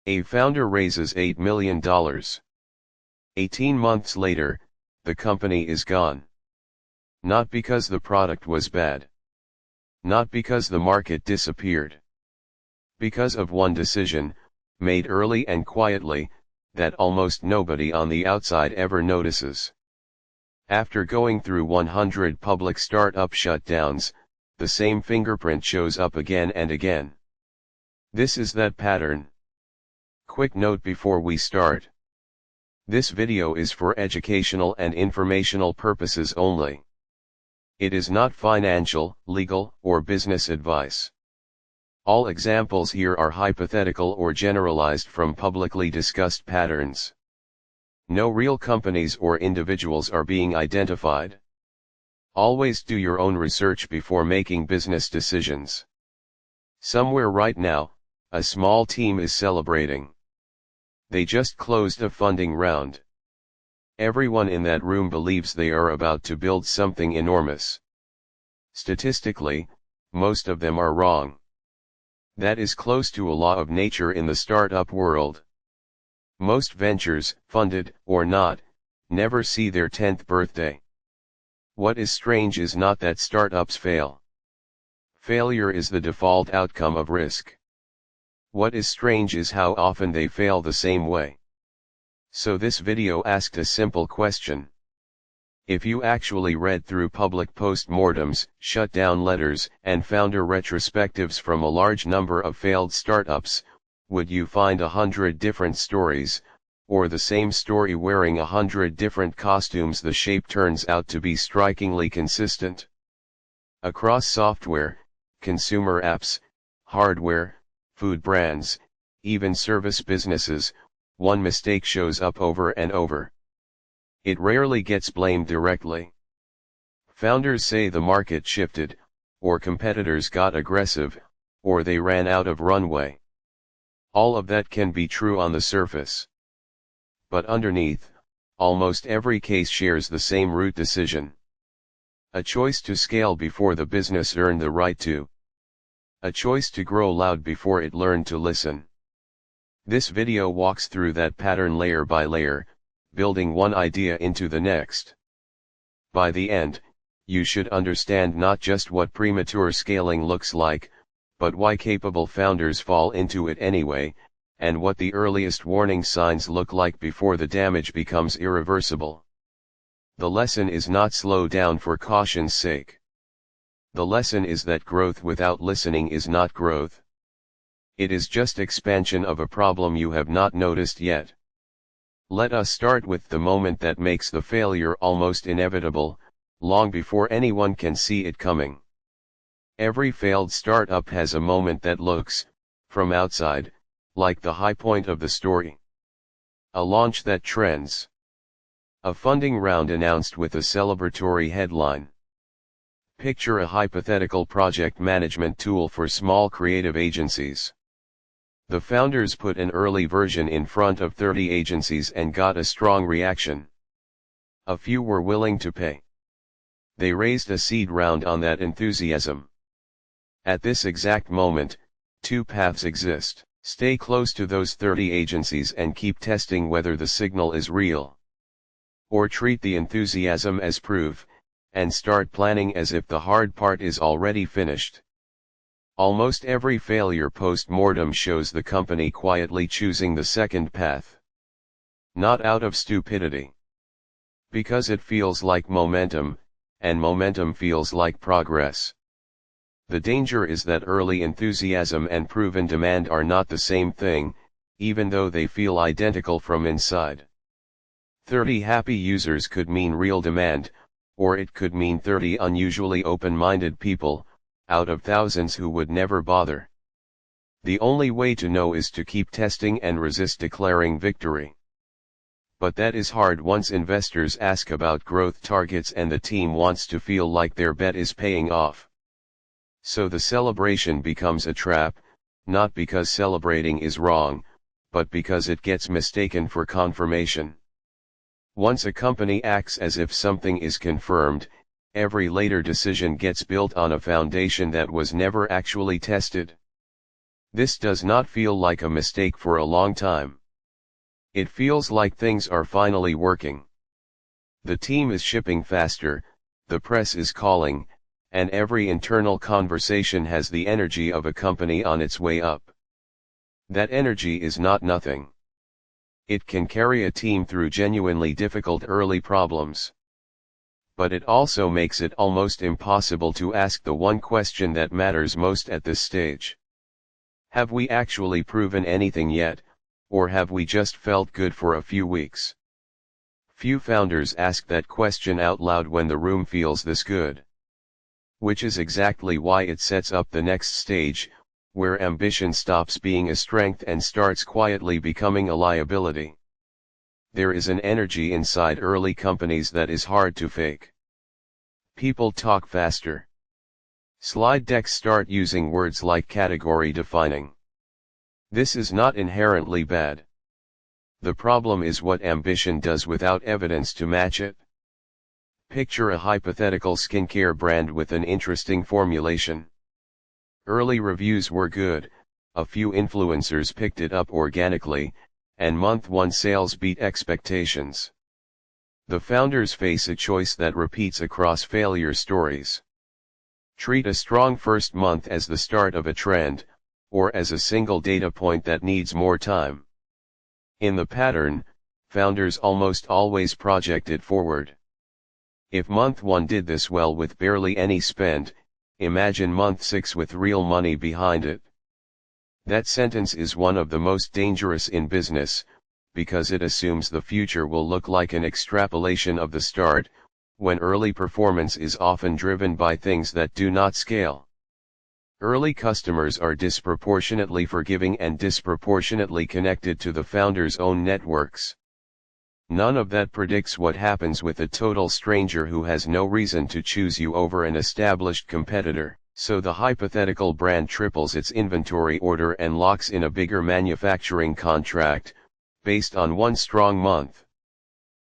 A founder raises $8 million. 18 months later, the company is gone. Not because the product was bad. Not because the market disappeared. Because of one decision, made early and quietly, that almost nobody on the outside ever notices. After going through 100 public startup shutdowns, the same fingerprint shows up again and again. This is that pattern. Quick note before we start. This video is for educational and informational purposes only. It is not financial, legal, or business advice. All examples here are hypothetical or generalized from publicly discussed patterns. No real companies or individuals are being identified. Always do your own research before making business decisions. Somewhere right now, a small team is celebrating. They just closed a funding round. Everyone in that room believes they are about to build something enormous. Statistically, most of them are wrong. That is close to a law of nature in the startup world. Most ventures, funded or not, never see their 10th birthday. What is strange is not that startups fail. Failure is the default outcome of risk. What is strange is how often they fail the same way. So this video asked a simple question. If you actually read through public post-mortems, shutdown letters, and founder retrospectives from a large number of failed startups, would you find 100 different stories, or the same story wearing 100 different costumes? The shape turns out to be strikingly consistent. Across software, consumer apps, hardware, food brands, even service businesses, one mistake shows up over and over. It rarely gets blamed directly. Founders say the market shifted, or competitors got aggressive, or they ran out of runway. All of that can be true on the surface. But underneath, almost every case shares the same root decision. A choice to scale before the business earned the right to. A choice to grow loud before it learned to listen. This video walks through that pattern layer by layer, building one idea into the next. By the end, you should understand not just what premature scaling looks like, but why capable founders fall into it anyway, and what the earliest warning signs look like before the damage becomes irreversible. The lesson is not slow down for caution's sake. The lesson is that growth without listening is not growth. It is just expansion of a problem you have not noticed yet. Let us start with the moment that makes the failure almost inevitable, long before anyone can see it coming. Every failed startup has a moment that looks, from outside, like the high point of the story. A launch that trends. A funding round announced with a celebratory headline. Picture a hypothetical project management tool for small creative agencies. The founders put an early version in front of 30 agencies and got a strong reaction. A few were willing to pay. They raised a seed round on that enthusiasm. At this exact moment, two paths exist. Stay close to those 30 agencies and keep testing whether the signal is real. Or treat the enthusiasm as proof, and start planning as if the hard part is already finished. Almost every failure post-mortem shows the company quietly choosing the second path. Not out of stupidity. Because it feels like momentum, and momentum feels like progress. The danger is that early enthusiasm and proven demand are not the same thing, even though they feel identical from inside. 30 happy users could mean real demand, or it could mean 30 unusually open-minded people, out of thousands who would never bother. The only way to know is to keep testing and resist declaring victory. But that is hard once investors ask about growth targets and the team wants to feel like their bet is paying off. So the celebration becomes a trap, not because celebrating is wrong, but because it gets mistaken for confirmation. Once a company acts as if something is confirmed, every later decision gets built on a foundation that was never actually tested. This does not feel like a mistake for a long time. It feels like things are finally working. The team is shipping faster, the press is calling, and every internal conversation has the energy of a company on its way up. That energy is not nothing. It can carry a team through genuinely difficult early problems. But it also makes it almost impossible to ask the one question that matters most at this stage. Have we actually proven anything yet, or have we just felt good for a few weeks? Few founders ask that question out loud when the room feels this good. Which is exactly why it sets up the next stage, where ambition stops being a strength and starts quietly becoming a liability. There is an energy inside early companies that is hard to fake. People talk faster. Slide decks start using words like category defining. This is not inherently bad. The problem is what ambition does without evidence to match it. Picture a hypothetical skincare brand with an interesting formulation. Early reviews were good, a few influencers picked it up organically, and month 1 sales beat expectations. The founders face a choice that repeats across failure stories. Treat a strong first month as the start of a trend, or as a single data point that needs more time. In the pattern, founders almost always project it forward. If month 1 did this well with barely any spend, imagine month 6 with real money behind it. That sentence is one of the most dangerous in business, because it assumes the future will look like an extrapolation of the start, when early performance is often driven by things that do not scale. Early customers are disproportionately forgiving and disproportionately connected to the founder's own networks. None of that predicts what happens with a total stranger who has no reason to choose you over an established competitor, so the hypothetical brand triples its inventory order and locks in a bigger manufacturing contract, based on one strong month.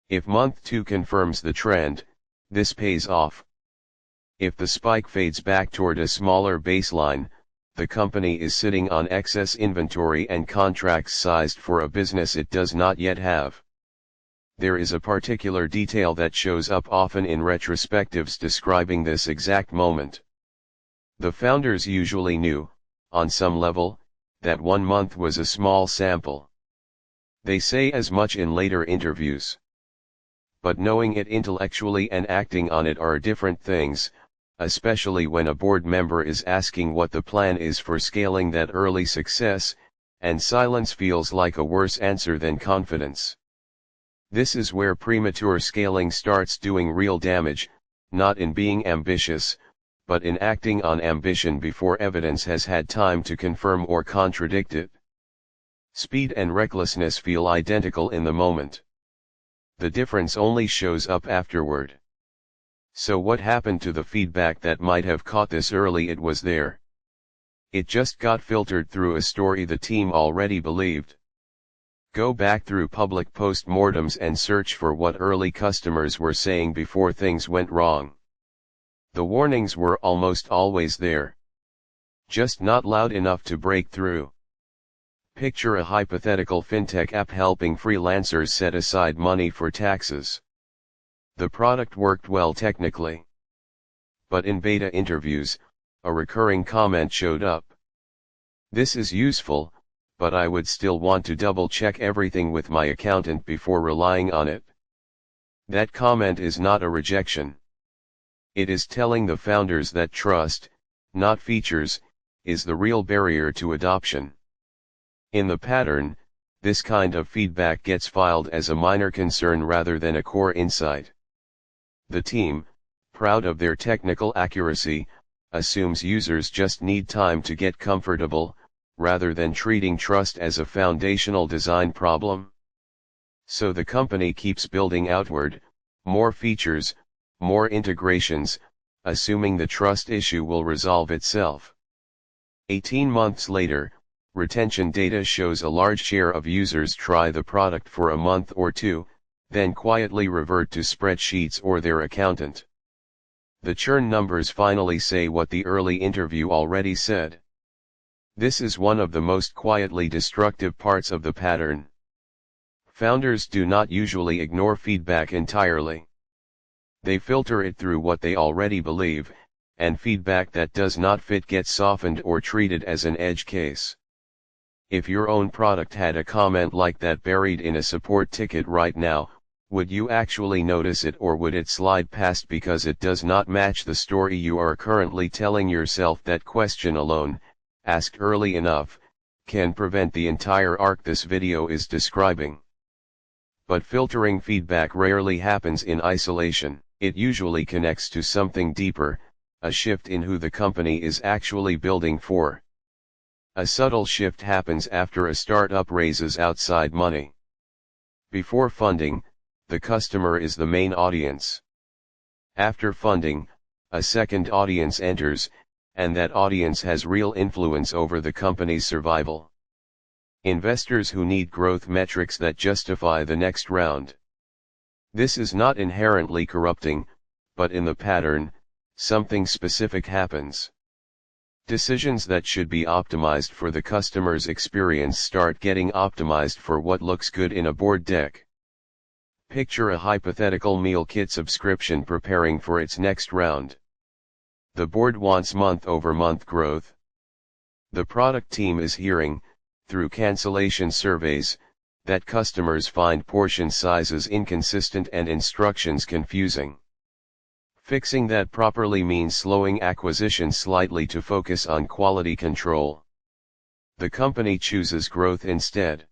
If month 2 confirms the trend, this pays off. If the spike fades back toward a smaller baseline, the company is sitting on excess inventory and contracts sized for a business it does not yet have. There is a particular detail that shows up often in retrospectives describing this exact moment. The founders usually knew, on some level, that 1 month was a small sample. They say as much in later interviews. But knowing it intellectually and acting on it are different things, especially when a board member is asking what the plan is for scaling that early success, and silence feels like a worse answer than confidence. This is where premature scaling starts doing real damage, not in being ambitious, but in acting on ambition before evidence has had time to confirm or contradict it. Speed and recklessness feel identical in the moment. The difference only shows up afterward. So what happened to the feedback that might have caught this early? It was there. It just got filtered through a story the team already believed. Go back through public post-mortems and search for what early customers were saying before things went wrong. The warnings were almost always there. Just not loud enough to break through. Picture a hypothetical fintech app helping freelancers set aside money for taxes. The product worked well technically. But in beta interviews, a recurring comment showed up. This is useful, but I would still want to double check everything with my accountant before relying on it. That comment is not a rejection. It is telling the founders that trust, not features, is the real barrier to adoption. In the pattern, this kind of feedback gets filed as a minor concern rather than a core insight. The team, proud of their technical accuracy, assumes users just need time to get comfortable, rather than treating trust as a foundational design problem. So the company keeps building outward, more features, more integrations, assuming the trust issue will resolve itself. 18 months later, retention data shows a large share of users try the product for a month or two, then quietly revert to spreadsheets or their accountant. The churn numbers finally say what the early interview already said. This is one of the most quietly destructive parts of the pattern. Founders do not usually ignore feedback entirely. They filter it through what they already believe, and feedback that does not fit gets softened or treated as an edge case. If your own product had a comment like that buried in a support ticket right now, would you actually notice it, or would it slide past because it does not match the story you are currently telling yourself? That question alone, asked early enough, can prevent the entire arc this video is describing. But filtering feedback rarely happens in isolation. It usually connects to something deeper, a shift in who the company is actually building for. A subtle shift happens after a startup raises outside money. Before funding, the customer is the main audience. After funding, a second audience enters, and that audience has real influence over the company's survival. Investors who need growth metrics that justify the next round. This is not inherently corrupting, but in the pattern, something specific happens. Decisions that should be optimized for the customer's experience start getting optimized for what looks good in a board deck. Picture a hypothetical meal kit subscription preparing for its next round. The board wants month-over-month growth. The product team is hearing, through cancellation surveys, that customers find portion sizes inconsistent and instructions confusing. Fixing that properly means slowing acquisition slightly to focus on quality control. The company chooses growth instead.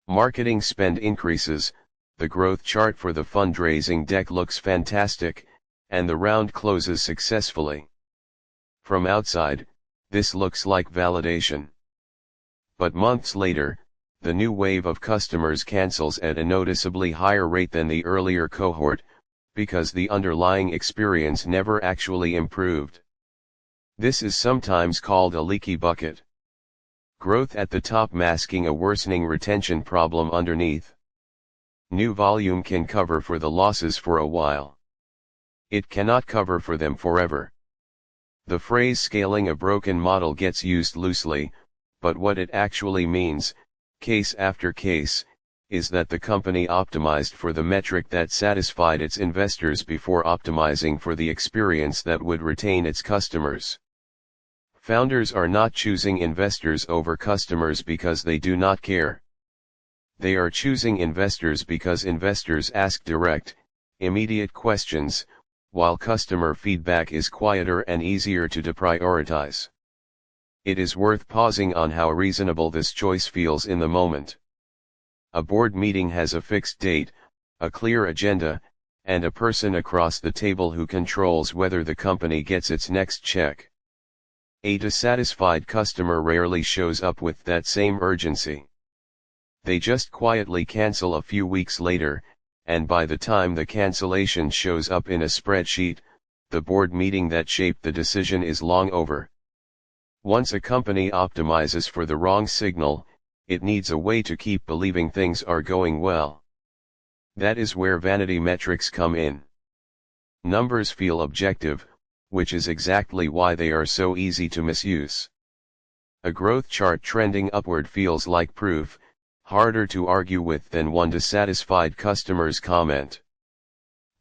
Marketing spend increases, the growth chart for the fundraising deck looks fantastic, and the round closes successfully. From outside, this looks like validation. But months later, the new wave of customers cancels at a noticeably higher rate than the earlier cohort, because the underlying experience never actually improved. This is sometimes called a leaky bucket. Growth at the top masking a worsening retention problem underneath. New volume can cover for the losses for a while. It cannot cover for them forever. The phrase scaling a broken model gets used loosely, but what it actually means, case after case, is that the company optimized for the metric that satisfied its investors before optimizing for the experience that would retain its customers. Founders are not choosing investors over customers because they do not care. They are choosing investors because investors ask direct, immediate questions, while customer feedback is quieter and easier to deprioritize. It is worth pausing on how reasonable this choice feels in the moment. A board meeting has a fixed date, a clear agenda, and a person across the table who controls whether the company gets its next check. A dissatisfied customer rarely shows up with that same urgency. They just quietly cancel a few weeks later, and by the time the cancellation shows up in a spreadsheet, the board meeting that shaped the decision is long over. Once a company optimizes for the wrong signal, it needs a way to keep believing things are going well. That is where vanity metrics come in. Numbers feel objective, which is exactly why they are so easy to misuse. A growth chart trending upward feels like proof, harder to argue with than one dissatisfied customer's comment.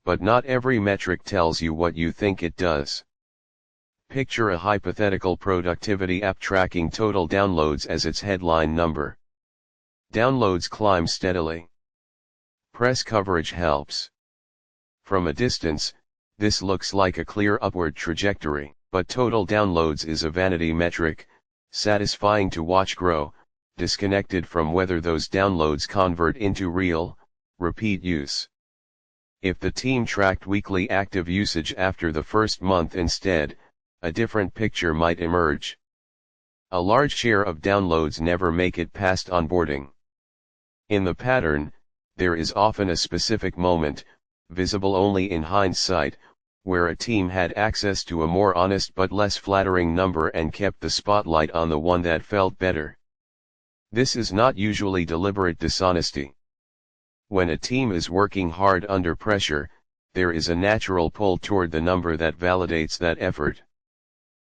But not every metric tells you what you think it does. Picture a hypothetical productivity app tracking total downloads as its headline number. Downloads climb steadily. Press coverage helps. From a distance, this looks like a clear upward trajectory, but total downloads is a vanity metric, satisfying to watch grow, disconnected from whether those downloads convert into real, repeat use. If the team tracked weekly active usage after the first month instead, a different picture might emerge. A large share of downloads never make it past onboarding. In the pattern, there is often a specific moment, visible only in hindsight, where a team had access to a more honest but less flattering number and kept the spotlight on the one that felt better. This is not usually deliberate dishonesty. When a team is working hard under pressure, there is a natural pull toward the number that validates that effort.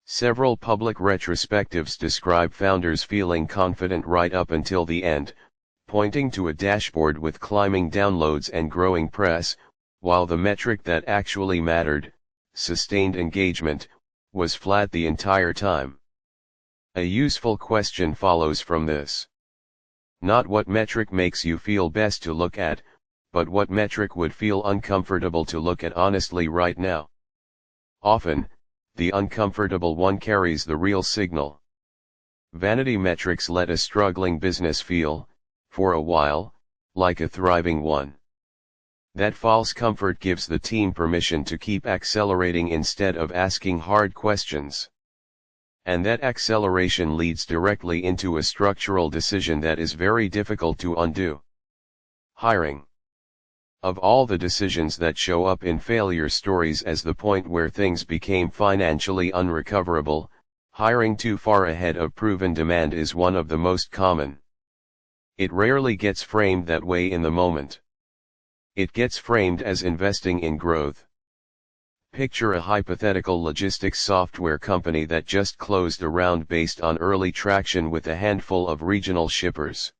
Several public retrospectives describe founders feeling confident right up until the end, pointing to a dashboard with climbing downloads and growing press, while the metric that actually mattered, sustained engagement, was flat the entire time. A useful question follows from this. Not what metric makes you feel best to look at, but what metric would feel uncomfortable to look at honestly right now. Often, the uncomfortable one carries the real signal. Vanity metrics let a struggling business feel, for a while, like a thriving one. That false comfort gives the team permission to keep accelerating instead of asking hard questions. And that acceleration leads directly into a structural decision that is very difficult to undo. Hiring. Of all the decisions that show up in failure stories as the point where things became financially unrecoverable, hiring too far ahead of proven demand is one of the most common. It rarely gets framed that way in the moment. It gets framed as investing in growth. Picture a hypothetical logistics software company that just closed a round based on early traction with a handful of regional shippers.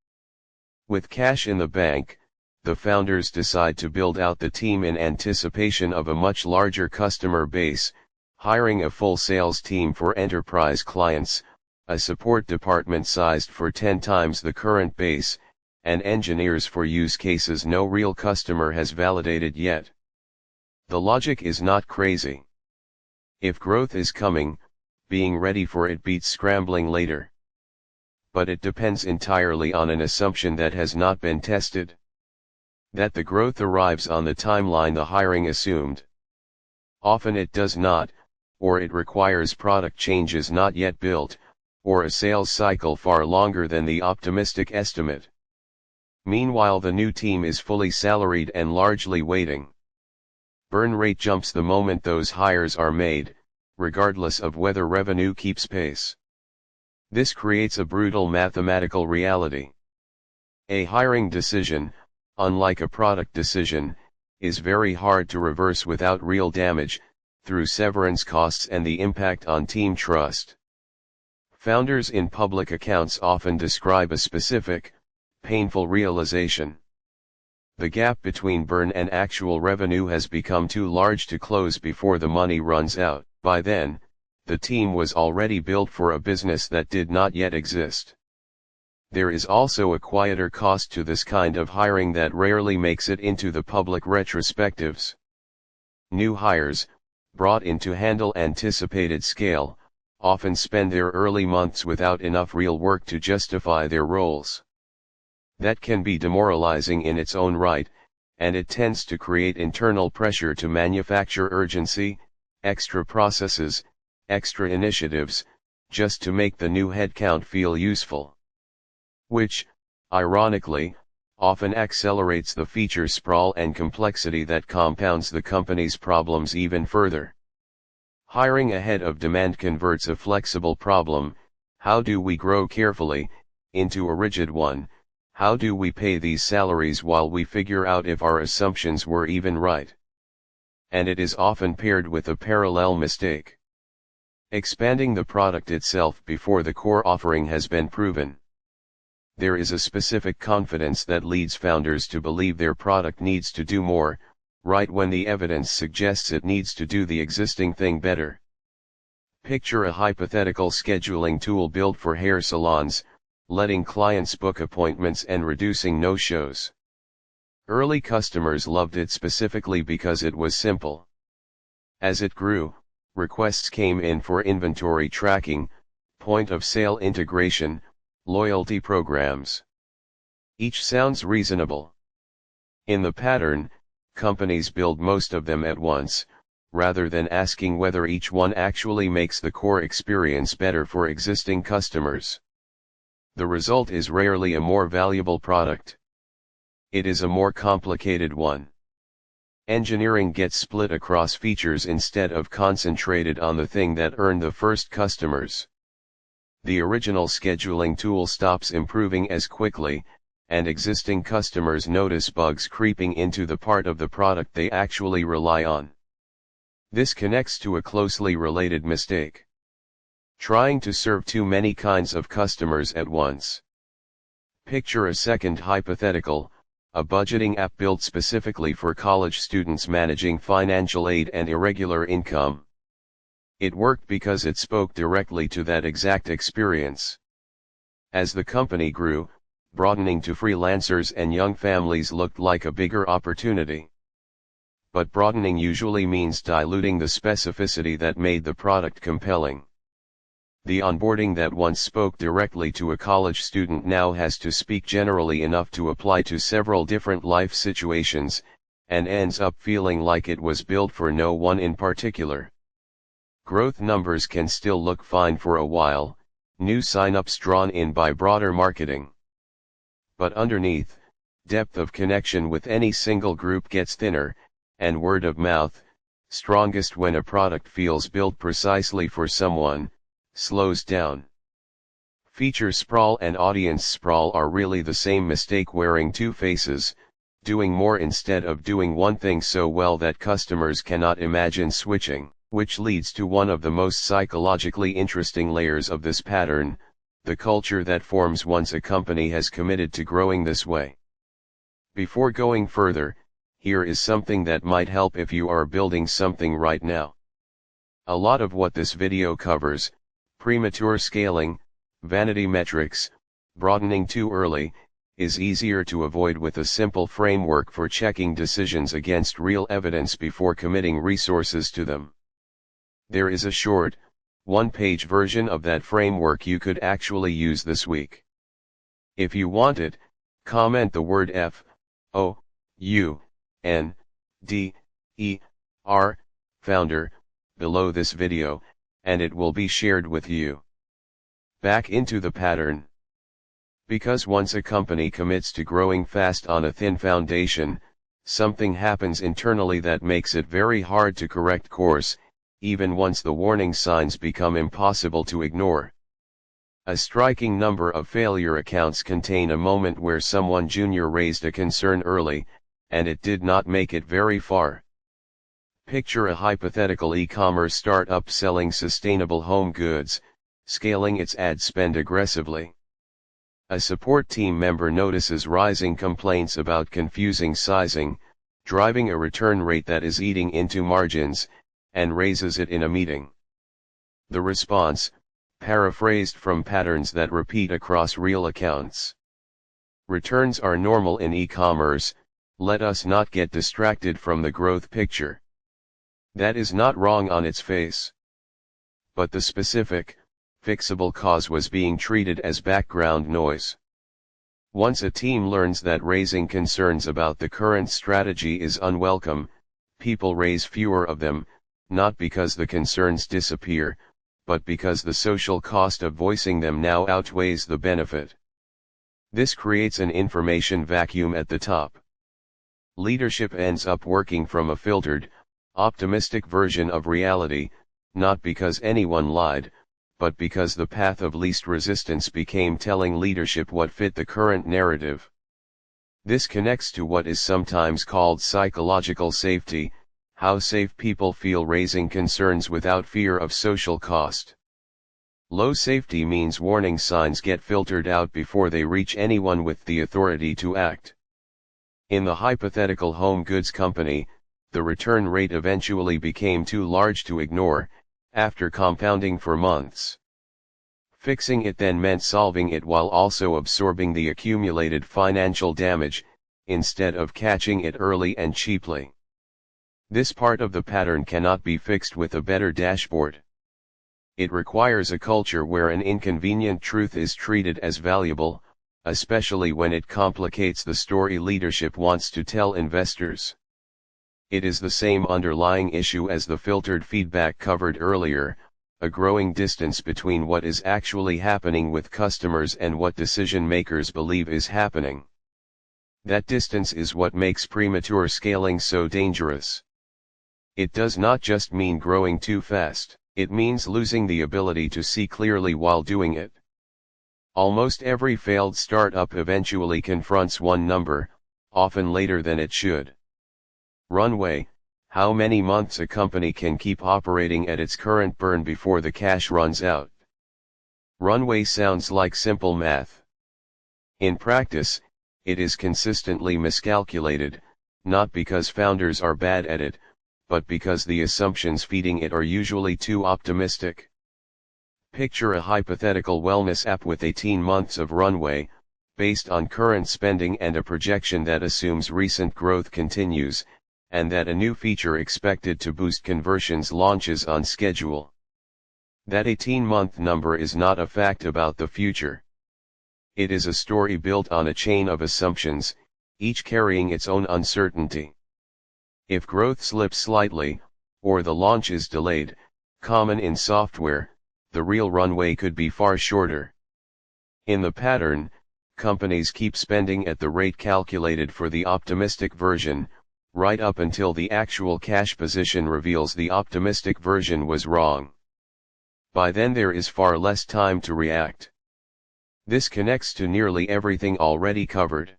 With cash in the bank, the founders decide to build out the team in anticipation of a much larger customer base, hiring a full sales team for enterprise clients, a support department sized for 10 times the current base, and engineers for use cases no real customer has validated yet. The logic is not crazy. If growth is coming, being ready for it beats scrambling later. But it depends entirely on an assumption that has not been tested. That the growth arrives on the timeline the hiring assumed. Often it does not, or it requires product changes not yet built, or a sales cycle far longer than the optimistic estimate. Meanwhile, the new team is fully salaried and largely waiting. Burn rate jumps the moment those hires are made, regardless of whether revenue keeps pace. This creates a brutal mathematical reality. A hiring decision, unlike a product decision, is very hard to reverse without real damage, through severance costs and the impact on team trust. Founders in public accounts often describe a specific, painful realization. The gap between burn and actual revenue has become too large to close before the money runs out. By then, the team was already built for a business that did not yet exist. There is also a quieter cost to this kind of hiring that rarely makes it into the public retrospectives. New hires, brought in to handle anticipated scale, often spend their early months without enough real work to justify their roles. That can be demoralizing in its own right, and it tends to create internal pressure to manufacture urgency, extra processes, extra initiatives, just to make the new headcount feel useful. Which, ironically, often accelerates the feature sprawl and complexity that compounds the company's problems even further. Hiring ahead of demand converts a flexible problem, how do we grow carefully, into a rigid one, how do we pay these salaries while we figure out if our assumptions were even right? And it is often paired with a parallel mistake. Expanding the product itself before the core offering has been proven. There is a specific confidence that leads founders to believe their product needs to do more, right when the evidence suggests it needs to do the existing thing better. Picture a hypothetical scheduling tool built for hair salons, letting clients book appointments and reducing no-shows. Early customers loved it specifically because it was simple. As it grew, requests came in for inventory tracking, point-of-sale integration, loyalty programs. Each sounds reasonable. In the pattern, companies build most of them at once, rather than asking whether each one actually makes the core experience better for existing customers. The result is rarely a more valuable product. It is a more complicated one. Engineering gets split across features instead of concentrated on the thing that earned the first customers. The original scheduling tool stops improving as quickly, and existing customers notice bugs creeping into the part of the product they actually rely on. This connects to a closely related mistake. Trying to serve too many kinds of customers at once. Picture a second hypothetical, a budgeting app built specifically for college students managing financial aid and irregular income. It worked because it spoke directly to that exact experience. As the company grew, broadening to freelancers and young families looked like a bigger opportunity. But broadening usually means diluting the specificity that made the product compelling. The onboarding that once spoke directly to a college student now has to speak generally enough to apply to several different life situations, and ends up feeling like it was built for no one in particular. Growth numbers can still look fine for a while, new signups drawn in by broader marketing. But underneath, depth of connection with any single group gets thinner, and word of mouth, strongest when a product feels built precisely for someone, slows down. Feature sprawl and audience sprawl are really the same mistake, wearing two faces, doing more instead of doing one thing so well that customers cannot imagine switching, which leads to one of the most psychologically interesting layers of this pattern, the culture that forms once a company has committed to growing this way. Before going further, here is something that might help if you are building something right now. A lot of what this video covers, premature scaling, vanity metrics, broadening too early, is easier to avoid with a simple framework for checking decisions against real evidence before committing resources to them. There is a short, one-page version of that framework you could actually use this week. If you want it, comment the word FOUNDER, founder, below this video, and it will be shared with you. Back into the pattern. Because once a company commits to growing fast on a thin foundation, something happens internally that makes it very hard to correct course, even once the warning signs become impossible to ignore. A striking number of failure accounts contain a moment where someone junior raised a concern early, and it did not make it very far. Picture a hypothetical e-commerce startup selling sustainable home goods, scaling its ad spend aggressively. A support team member notices rising complaints about confusing sizing, driving a return rate that is eating into margins, and raises it in a meeting. The response, paraphrased from patterns that repeat across real accounts. Returns are normal in e-commerce, let us not get distracted from the growth picture. That is not wrong on its face. But the specific, fixable cause was being treated as background noise. Once a team learns that raising concerns about the current strategy is unwelcome, people raise fewer of them, not because the concerns disappear, but because the social cost of voicing them now outweighs the benefit. This creates an information vacuum at the top. Leadership ends up working from a filtered, optimistic version of reality, not because anyone lied, but because the path of least resistance became telling leadership what fit the current narrative. This connects to what is sometimes called psychological safety, how safe people feel raising concerns without fear of social cost. Low safety means warning signs get filtered out before they reach anyone with the authority to act. In the hypothetical home goods company, the return rate eventually became too large to ignore, after compounding for months. Fixing it then meant solving it while also absorbing the accumulated financial damage, instead of catching it early and cheaply. This part of the pattern cannot be fixed with a better dashboard. It requires a culture where an inconvenient truth is treated as valuable, especially when it complicates the story leadership wants to tell investors. It is the same underlying issue as the filtered feedback covered earlier, a growing distance between what is actually happening with customers and what decision makers believe is happening. That distance is what makes premature scaling so dangerous. It does not just mean growing too fast, it means losing the ability to see clearly while doing it. Almost every failed startup eventually confronts one number, often later than it should. Runway, how many months a company can keep operating at its current burn before the cash runs out. Runway sounds like simple math. In practice, it is consistently miscalculated, not because founders are bad at it, but because the assumptions feeding it are usually too optimistic. Picture a hypothetical wellness app with 18 months of runway, based on current spending and a projection that assumes recent growth continues, and that a new feature expected to boost conversions launches on schedule. That 18-month number is not a fact about the future. It is a story built on a chain of assumptions, each carrying its own uncertainty. If growth slips slightly, or the launch is delayed, common in software, the real runway could be far shorter. In the pattern, companies keep spending at the rate calculated for the optimistic version, right up until the actual cash position reveals the optimistic version was wrong. By then there is far less time to react. This connects to nearly everything already covered.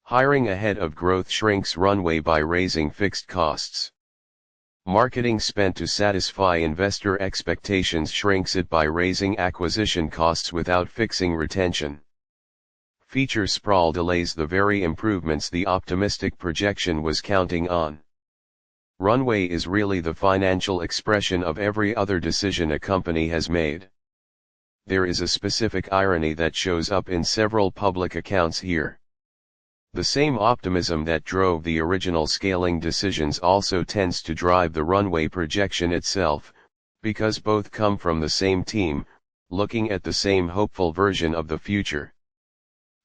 Hiring ahead of growth shrinks runway by raising fixed costs. Marketing spent to satisfy investor expectations shrinks it by raising acquisition costs without fixing retention. Feature sprawl delays the very improvements the optimistic projection was counting on. Runway is really the financial expression of every other decision a company has made. There is a specific irony that shows up in several public accounts here. The same optimism that drove the original scaling decisions also tends to drive the runway projection itself, because both come from the same team, looking at the same hopeful version of the future.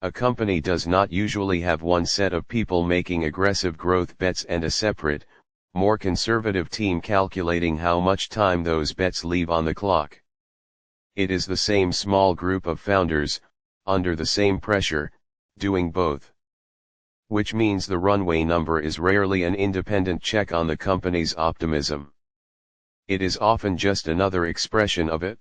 A company does not usually have one set of people making aggressive growth bets and a separate, more conservative team calculating how much time those bets leave on the clock. It is the same small group of founders, under the same pressure, doing both. Which means the runway number is rarely an independent check on the company's optimism. It is often just another expression of it.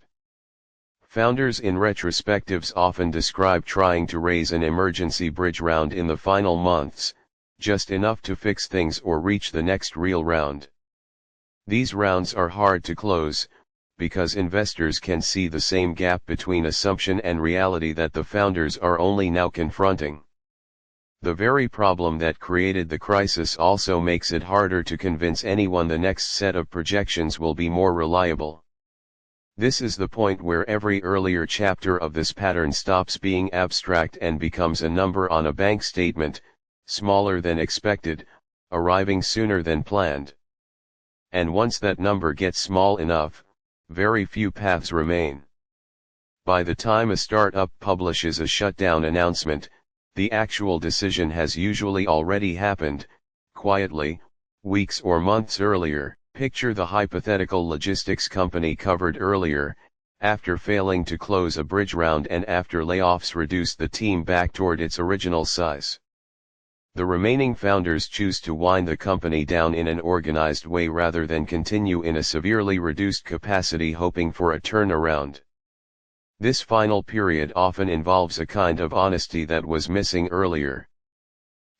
Founders in retrospectives often describe trying to raise an emergency bridge round in the final months, just enough to fix things or reach the next real round. These rounds are hard to close, because investors can see the same gap between assumption and reality that the founders are only now confronting. The very problem that created the crisis also makes it harder to convince anyone the next set of projections will be more reliable. This is the point where every earlier chapter of this pattern stops being abstract and becomes a number on a bank statement, smaller than expected, arriving sooner than planned. And once that number gets small enough, very few paths remain. By the time a startup publishes a shutdown announcement, the actual decision has usually already happened, quietly, weeks or months earlier. Picture the hypothetical logistics company covered earlier, after failing to close a bridge round and after layoffs reduced the team back toward its original size. The remaining founders choose to wind the company down in an organized way rather than continue in a severely reduced capacity hoping for a turnaround. This final period often involves a kind of honesty that was missing earlier.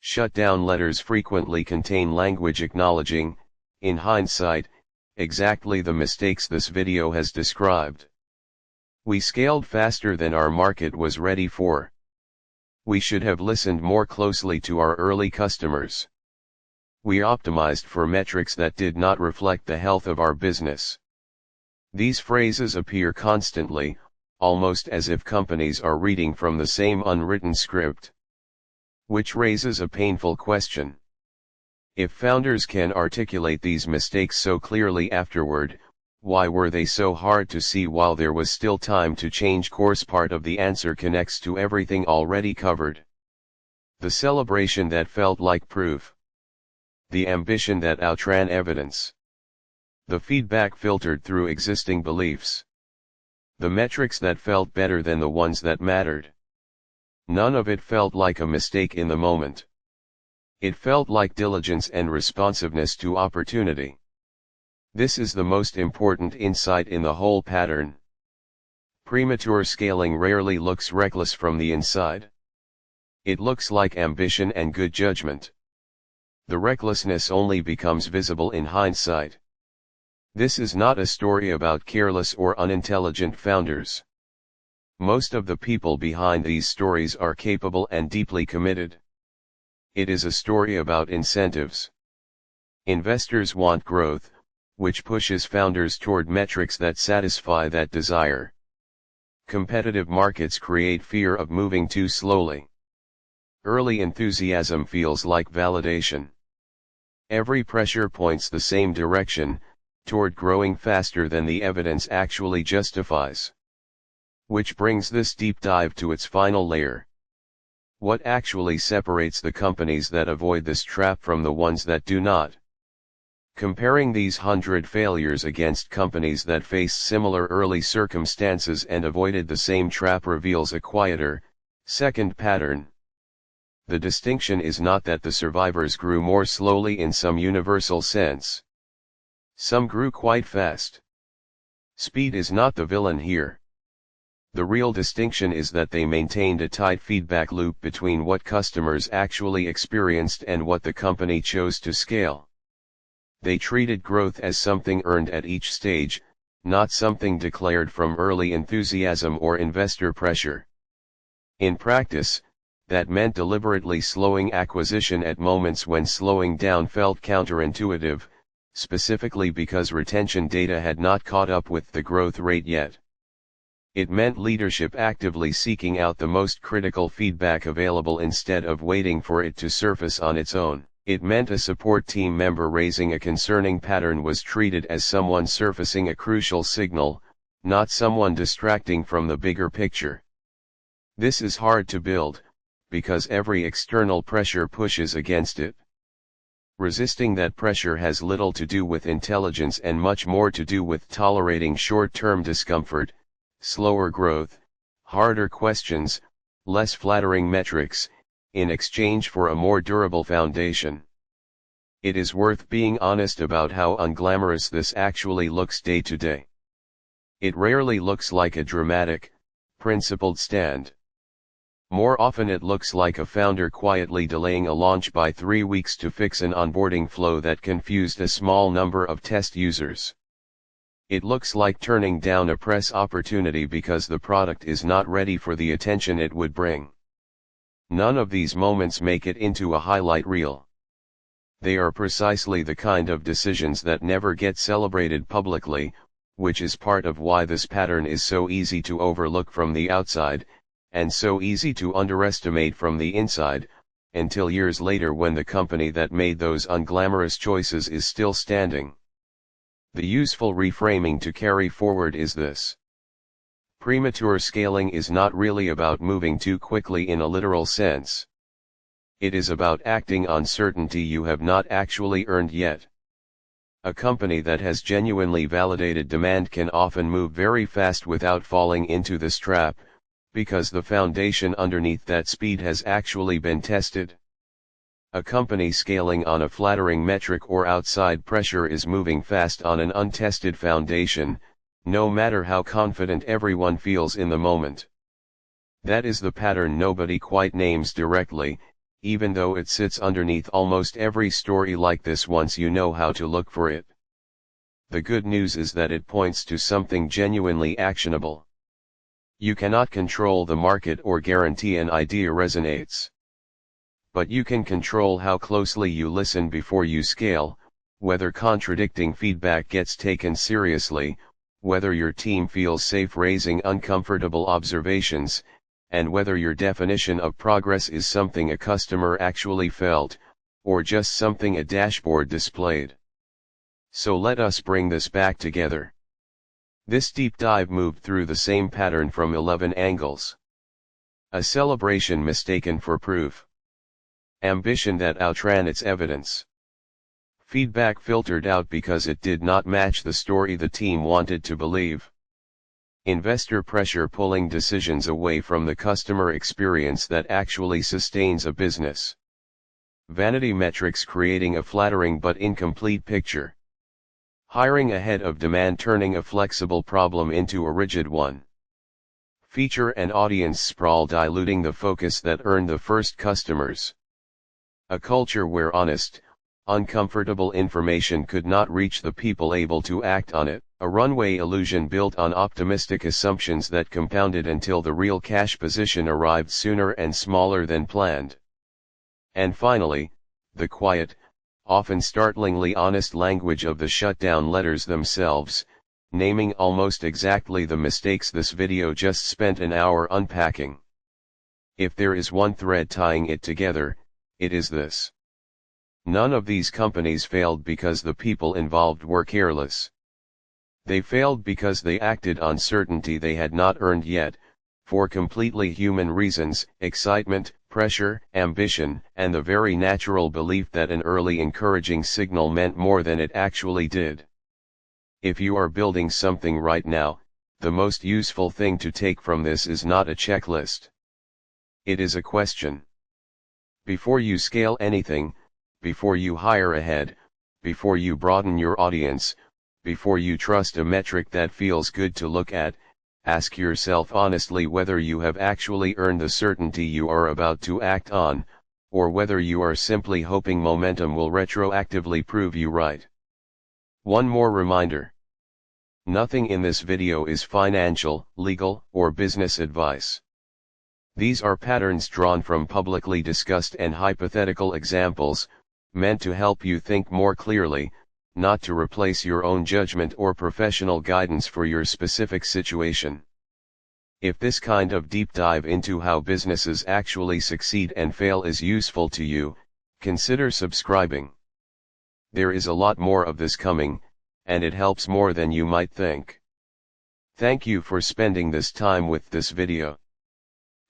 Shutdown letters frequently contain language acknowledging, in hindsight, exactly the mistakes this video has described. We scaled faster than our market was ready for. We should have listened more closely to our early customers. We optimized for metrics that did not reflect the health of our business. These phrases appear constantly, almost as if companies are reading from the same unwritten script. Which raises a painful question. If founders can articulate these mistakes so clearly afterward, why were they so hard to see while there was still time to change course? Part of the answer connects to everything already covered. The celebration that felt like proof. The ambition that outran evidence. The feedback filtered through existing beliefs. The metrics that felt better than the ones that mattered. None of it felt like a mistake in the moment. It felt like diligence and responsiveness to opportunity. This is the most important insight in the whole pattern. Premature scaling rarely looks reckless from the inside. It looks like ambition and good judgment. The recklessness only becomes visible in hindsight. This is not a story about careless or unintelligent founders. Most of the people behind these stories are capable and deeply committed. It is a story about incentives. Investors want growth, which pushes founders toward metrics that satisfy that desire. Competitive markets create fear of moving too slowly. Early enthusiasm feels like validation. Every pressure points the same direction, toward growing faster than the evidence actually justifies. Which brings this deep dive to its final layer. What actually separates the companies that avoid this trap from the ones that do not? Comparing these 100 failures against companies that faced similar early circumstances and avoided the same trap reveals a quieter, second pattern. The distinction is not that the survivors grew more slowly in some universal sense. Some grew quite fast. Speed is not the villain here. The real distinction is that they maintained a tight feedback loop between what customers actually experienced and what the company chose to scale. They treated growth as something earned at each stage, not something declared from early enthusiasm or investor pressure. In practice, that meant deliberately slowing acquisition at moments when slowing down felt counterintuitive, specifically because retention data had not caught up with the growth rate yet. It meant leadership actively seeking out the most critical feedback available instead of waiting for it to surface on its own. It meant a support team member raising a concerning pattern was treated as someone surfacing a crucial signal, not someone distracting from the bigger picture. This is hard to build, because every external pressure pushes against it. Resisting that pressure has little to do with intelligence and much more to do with tolerating short-term discomfort, slower growth, harder questions, less flattering metrics, in exchange for a more durable foundation. It is worth being honest about how unglamorous this actually looks day to day. It rarely looks like a dramatic, principled stand. More often it looks like a founder quietly delaying a launch by 3 weeks to fix an onboarding flow that confused a small number of test users. It looks like turning down a press opportunity because the product is not ready for the attention it would bring. None of these moments make it into a highlight reel. They are precisely the kind of decisions that never get celebrated publicly, which is part of why this pattern is so easy to overlook from the outside, and so easy to underestimate from the inside, until years later when the company that made those unglamorous choices is still standing. The useful reframing to carry forward is this. Premature scaling is not really about moving too quickly in a literal sense. It is about acting on certainty you have not actually earned yet. A company that has genuinely validated demand can often move very fast without falling into this trap, because the foundation underneath that speed has actually been tested. A company scaling on a flattering metric or outside pressure is moving fast on an untested foundation, no matter how confident everyone feels in the moment. That is the pattern nobody quite names directly, even though it sits underneath almost every story like this once you know how to look for it. The good news is that it points to something genuinely actionable. You cannot control the market or guarantee an idea resonates. But you can control how closely you listen before you scale, whether contradicting feedback gets taken seriously, whether your team feels safe raising uncomfortable observations, and whether your definition of progress is something a customer actually felt, or just something a dashboard displayed. So let us bring this back together. This deep dive moved through the same pattern from 11 angles. A celebration mistaken for proof. Ambition that outran its evidence. Feedback filtered out because it did not match the story the team wanted to believe. Investor pressure pulling decisions away from the customer experience that actually sustains a business. Vanity metrics creating a flattering but incomplete picture. Hiring ahead of demand turning a flexible problem into a rigid one. Feature and audience sprawl diluting the focus that earned the first customers. A culture where honest, uncomfortable information could not reach the people able to act on it. A runway illusion built on optimistic assumptions that compounded until the real cash position arrived sooner and smaller than planned. And finally, the quiet, often startlingly honest language of the shutdown letters themselves, naming almost exactly the mistakes this video just spent an hour unpacking. If there is one thread tying it together, it is this. None of these companies failed because the people involved were careless. They failed because they acted on certainty they had not earned yet, for completely human reasons: excitement, pressure, ambition, and the very natural belief that an early encouraging signal meant more than it actually did. If you are building something right now, the most useful thing to take from this is not a checklist. It is a question. Before you scale anything, before you hire ahead, before you broaden your audience, before you trust a metric that feels good to look at, ask yourself honestly whether you have actually earned the certainty you are about to act on, or whether you are simply hoping momentum will retroactively prove you right. One more reminder. Nothing in this video is financial, legal, or business advice. These are patterns drawn from publicly discussed and hypothetical examples, meant to help you think more clearly, not to replace your own judgment or professional guidance for your specific situation. If this kind of deep dive into how businesses actually succeed and fail is useful to you, consider subscribing. There is a lot more of this coming, and it helps more than you might think. Thank you for spending this time with this video.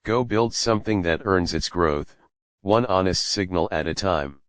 Go build something that earns its growth, one honest signal at a time.